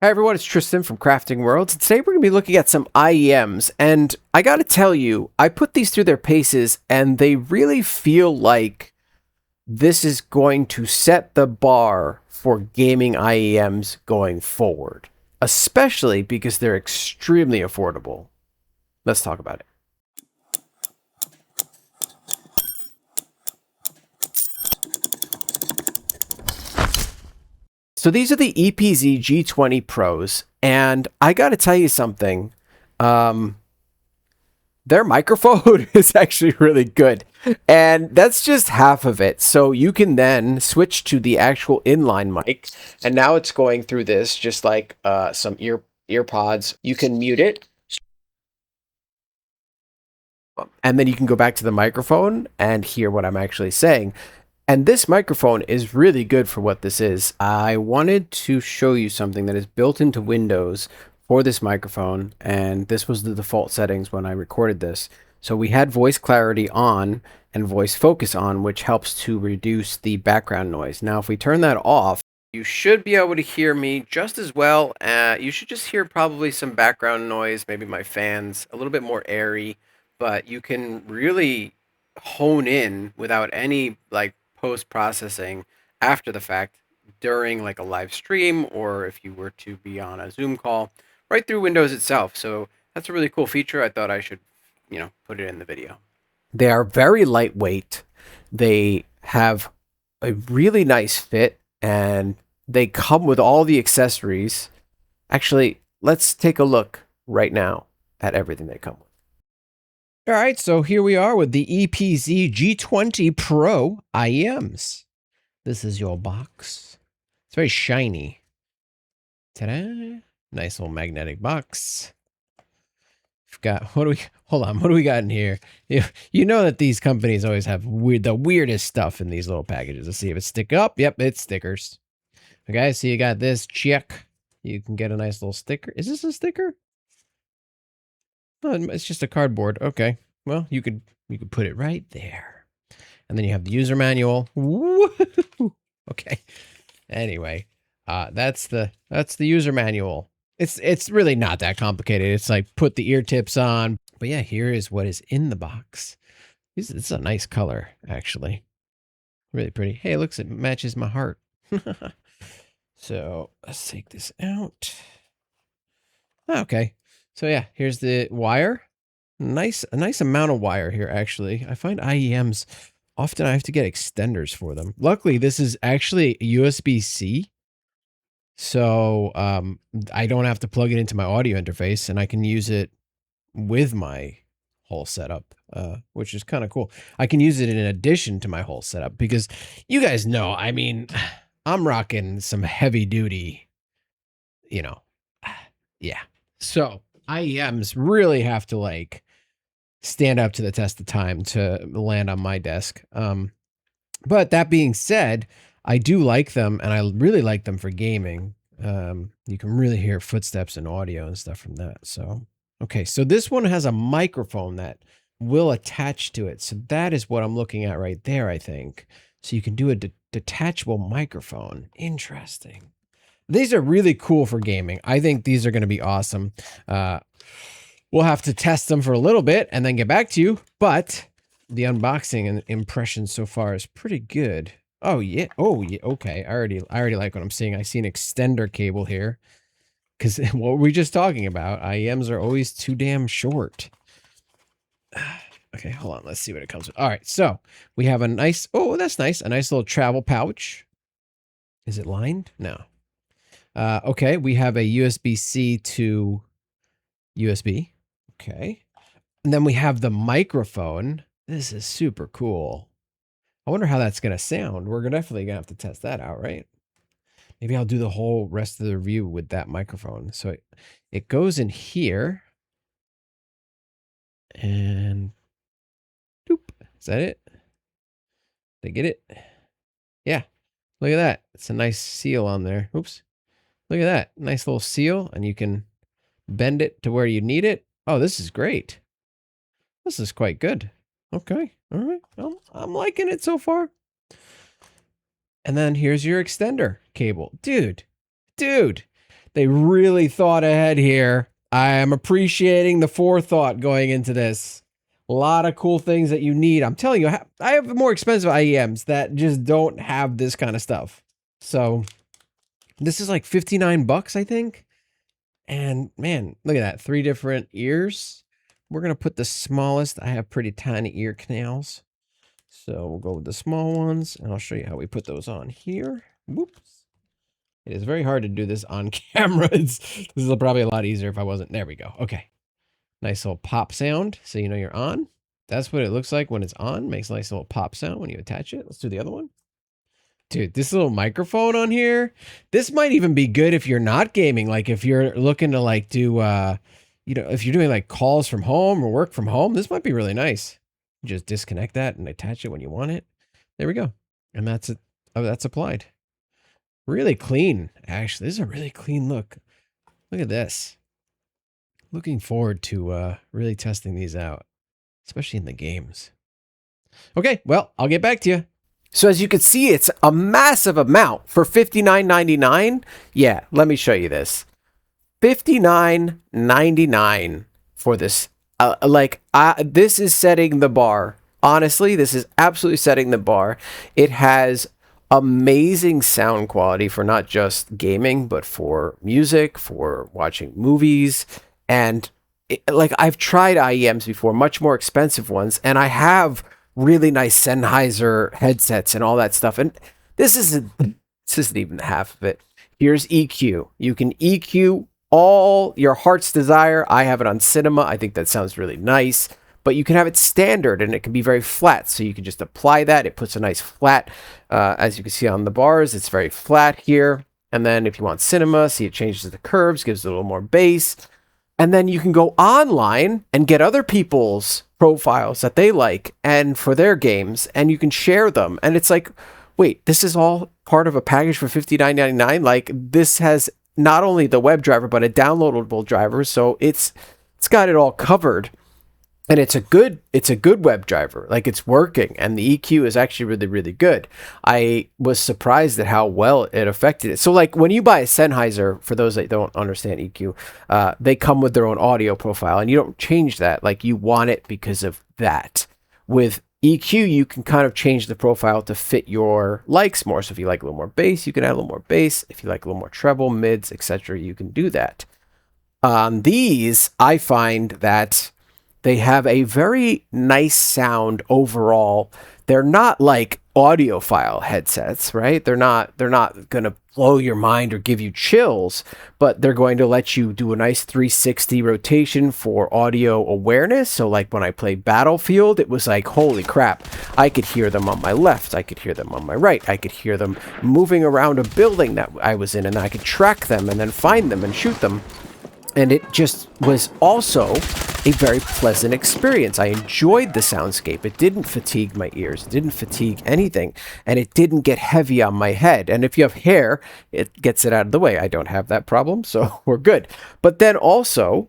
Hi everyone, it's Tristan from Crafting Worlds. Today we're going to be looking at some IEMs, and I gotta tell you, I put these through their paces, and they really feel like this is going to set the bar for gaming IEMs going forward, especially because they're extremely affordable. Let's talk about it. So these are the EPZ G20 Pros, and I gotta tell you something. Um, their microphone is actually really good. And that's just half of it. So you can then switch to the actual inline mic. And now it's going through this just like some ear pods. You can mute it. And then you can go back to the microphone and hear what I'm actually saying. And this microphone is really good for what this is. I wanted to show you something that is built into Windows for this microphone, and this was the default settings when I recorded this. So we had voice clarity on and voice focus on, which helps to reduce the background noise. Now, if we turn that off, you should be able to hear me just as well. You should just hear probably some background noise, maybe my fans, a little bit more airy, but you can really hone in without any like post processing after the fact during like a live stream, or if you were to be on a Zoom call right through Windows itself. So that's a really cool feature. I thought I should, put it in the video. They are very lightweight. They have a really nice fit, and they come with all the accessories. Actually, let's take a look right now at everything they come with. All right, so here we are with the EPZ G20 Pro IEMs. This is your box. It's very shiny. Ta-da! Nice little magnetic box. We've got, hold on, what do we got in here? You know that these companies always have the weirdest stuff in these little packages. Let's see if it's stick up. Yep, it's stickers. Okay, so you got this, check. You can get a nice little sticker. Is this a sticker? No, it's just a cardboard. Okay. Well, you could put it right there. And then you have the user manual. Woo-hoo! Okay. Anyway, that's the user manual. It's really not that complicated. It's like put the ear tips on. But yeah, here is what is in the box. This is a nice color, actually. Really pretty. Hey, it looks, it matches my heart. So let's take this out. Okay. So yeah, here's the wire. A nice amount of wire here, actually. I find IEMs, often I have to get extenders for them. Luckily, this is actually USB-C. So I don't have to plug it into my audio interface, and I can use it with my whole setup, which is kind of cool. I can use it in addition to my whole setup because you guys know, I mean, I'm rocking some heavy duty, yeah. So IEMs really have to like stand up to the test of time to land on my desk. But that being said, I do like them, and I really like them for gaming. You can really hear footsteps and audio and stuff from that. So, okay, so this one has a microphone that will attach to it. So that is what I'm looking at right there, I think. So you can do a detachable microphone. Interesting. These are really cool for gaming. I think these are going to be awesome. We'll have to test them for a little bit and then get back to you. But the unboxing and impression so far is pretty good. Oh yeah. Oh yeah. Okay. I already like what I'm seeing. I see an extender cable here. Because what were we just talking about? IEMs are always too damn short. Okay, hold on. Let's see what it comes with. All right. So we have a nice, oh, that's nice. A nice little travel pouch. Is it lined? No. Okay. We have a USB-C to USB. Okay. And then we have the microphone. This is super cool. I wonder how that's going to sound. We're definitely going to have to test that out, right? Maybe I'll do the whole rest of the review with that microphone. So it goes in here. And doop. Is that it? Did I get it? Yeah. Look at that. It's a nice seal on there. Oops. Look at that. Nice little seal. And you can bend it to where you need it. Oh, this is great. This is quite good. Okay. All right. Well, I'm liking it so far. And then here's your extender cable. Dude, They really thought ahead here. I am appreciating the forethought going into this. A lot of cool things that you need. I'm telling you, I have more expensive IEMs that just don't have this kind of stuff. So this is like 59 bucks, I think. And man, look at that. 3 different ears. We're going to put the smallest. I have pretty tiny ear canals. So we'll go with the small ones, and I'll show you how we put those on here. Whoops. It is very hard to do this on camera. This is probably a lot easier if I wasn't. There we go. Okay. Nice little pop sound, so you know you're on. That's what it looks like when it's on. Makes a nice little pop sound when you attach it. Let's do the other one. Dude, this little microphone on here, this might even be good if you're not gaming. Like if you're looking to like do, you know, if you're doing like calls from home or work from home, this might be really nice. Just disconnect that and attach it when you want it. There we go. And that's it. Oh, that's applied. Really clean. Actually, this is a really clean look. Look at this. Looking forward to really testing these out, especially in the games. Okay, well, I'll get back to you. So as you can see, it's a massive amount for $59.99. Yeah, let me show you this. $59.99 for this. This is setting the bar. Honestly, this is absolutely setting the bar. It has amazing sound quality for not just gaming, but for music, for watching movies. And I've tried IEMs before, much more expensive ones, and I have really nice Sennheiser headsets and all that stuff. And this isn't even the half of it. Here's EQ. You can EQ all your heart's desire. I have it on cinema. I think that sounds really nice. But you can have it standard, and it can be very flat. So you can just apply that. It puts a nice flat, as you can see on the bars, it's very flat here. And then if you want cinema, see it changes the curves, gives it a little more bass. And then you can go online and get other people's profiles that they like and for their games, and you can share them. And it's like, wait, this is all part of a package for $59.99? Like, this has not only the web driver, but a downloadable driver. So it's got it all covered. And it's a good web driver. Like, it's working, and the EQ is actually really, really good. I was surprised at how well it affected it. So like when you buy a Sennheiser, for those that don't understand EQ, they come with their own audio profile, and you don't change that. Like, you want it because of that. With EQ, you can kind of change the profile to fit your likes more. So if you like a little more bass, you can add a little more bass. If you like a little more treble, mids, etc., you can do that. On these, I find that they have a very nice sound overall. They're not like audiophile headsets, right? They're not going to blow your mind or give you chills, but they're going to let you do a nice 360 rotation for audio awareness. So like when I played Battlefield, it was like, holy crap, I could hear them on my left, I could hear them on my right, I could hear them moving around a building that I was in, and I could track them and then find them and shoot them. And it just was also a very pleasant experience. I enjoyed the soundscape. It didn't fatigue my ears. It didn't fatigue anything. And it didn't get heavy on my head. And if you have hair, it gets it out of the way. I don't have that problem, so we're good. But then also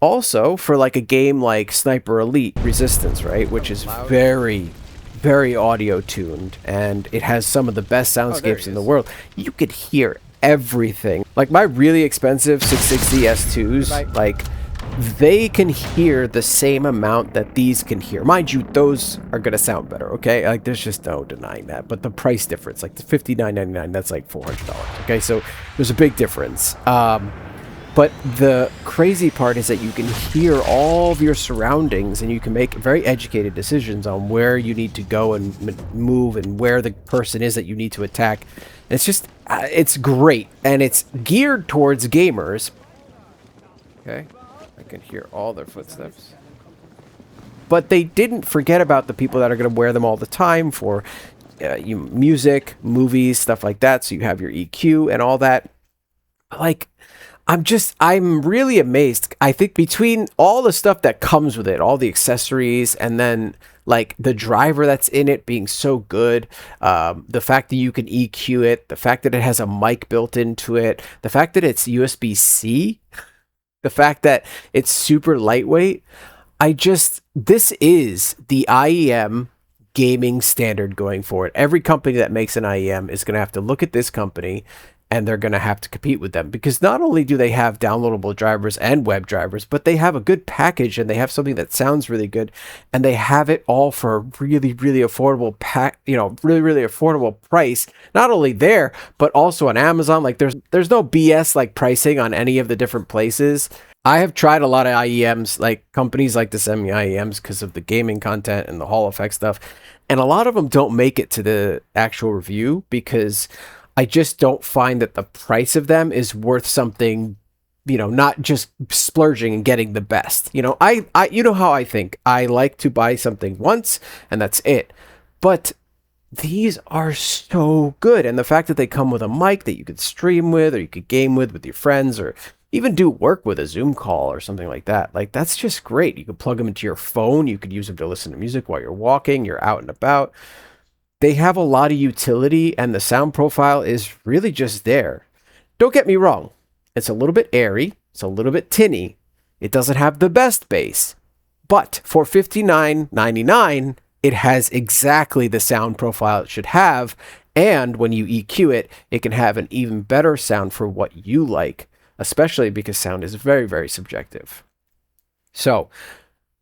for like a game like Sniper Elite Resistance, right? Which is very, very audio tuned. And it has some of the best soundscapes in the world. You could hear everything. Like my really expensive 660 S2s, like they can hear the same amount that these can hear. Mind you, those are going to sound better, okay? Like there's just no denying that. But the price difference, like the $59.99, that's like $400, okay? So there's a big difference. But the crazy part is that you can hear all of your surroundings, and you can make very educated decisions on where you need to go and move and where the person is that you need to attack. And it's just, it's great. And it's geared towards gamers. Okay, I can hear all their footsteps. But they didn't forget about the people that are going to wear them all the time for music, movies, stuff like that. So you have your EQ and all that. Like, I'm really amazed. I think between all the stuff that comes with it, all the accessories, and then like the driver that's in it being so good, the fact that you can EQ it, the fact that it has a mic built into it, the fact that it's USB-C, the fact that it's super lightweight. This is the IEM gaming standard going forward. Every company that makes an IEM is going to have to look at this company and they're going to have to compete with them, because not only do they have downloadable drivers and web drivers, but they have a good package and they have something that sounds really good, and they have it all for a really, really affordable really affordable price. Not only there, but also on Amazon. Like there's no BS like pricing on any of the different places. I have tried a lot of IEMs, like companies like to send me IEMs because of the gaming content and the Hall effect stuff, and a lot of them don't make it to the actual review because I just don't find that the price of them is worth something, not just splurging and getting the best. I you know how I think. I like to buy something once and that's it. But these are so good. And the fact that they come with a mic that you could stream with, or you could game with your friends, or even do work with a Zoom call or something like that. Like, that's just great. You could plug them into your phone. You could use them to listen to music while you're walking, you're out and about. They have a lot of utility, and the sound profile is really just there. Don't get me wrong. It's a little bit airy. It's a little bit tinny. It doesn't have the best bass. But for $59.99, it has exactly the sound profile it should have. And when you EQ it, it can have an even better sound for what you like, especially because sound is very, very subjective. So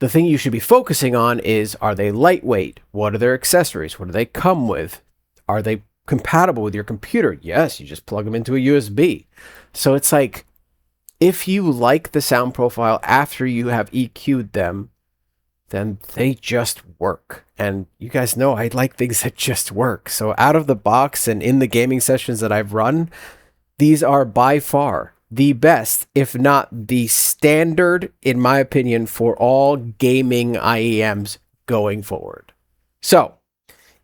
the thing you should be focusing on is, are they lightweight? What are their accessories? What do they come with? Are they compatible with your computer? Yes, you just plug them into a USB. So it's like, if you like the sound profile after you have EQ'd them, then they just work. And you guys know I like things that just work. So out of the box and in the gaming sessions that I've run, these are by far the best, if not the standard, in my opinion, for all gaming IEMs going forward. So,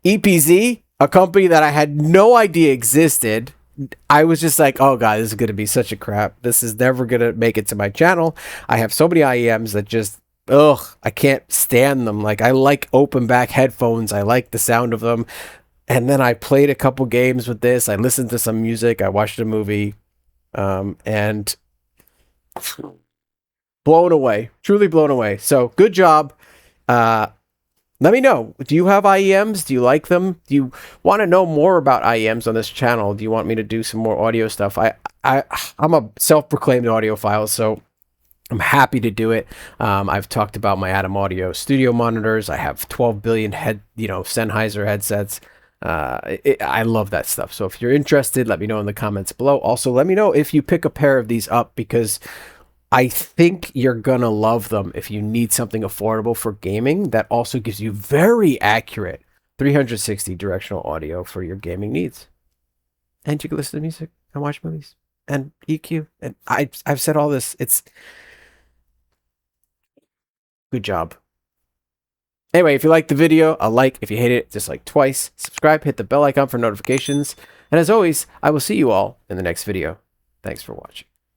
EPZ, a company that I had no idea existed, I was just like, oh god, this is going to be such a crap. This is never going to make it to my channel. I have so many IEMs that just, I can't stand them. Like, I like open back headphones. I like the sound of them. And then I played a couple games with this. I listened to some music. I watched a movie. And blown away, truly blown away. So good job. Let me know. Do you have IEMs? Do you like them? Do you want to know more about IEMs on this channel? Do you want me to do some more audio stuff? I'm a self-proclaimed audiophile, so I'm happy to do it. I've talked about my Atom Audio studio monitors. I have 12 billion Sennheiser headsets. I love that stuff. So if you're interested, let me know in the comments below. Also, let me know if you pick a pair of these up, because I think you're gonna love them if you need something affordable for gaming that also gives you very accurate 360 directional audio for your gaming needs. And you can listen to music and watch movies and EQ. And I've said all this. It's good job. Anyway, if you liked the video, a like. If you hate it, dislike twice. Subscribe, hit the bell icon for notifications. And as always, I will see you all in the next video. Thanks for watching.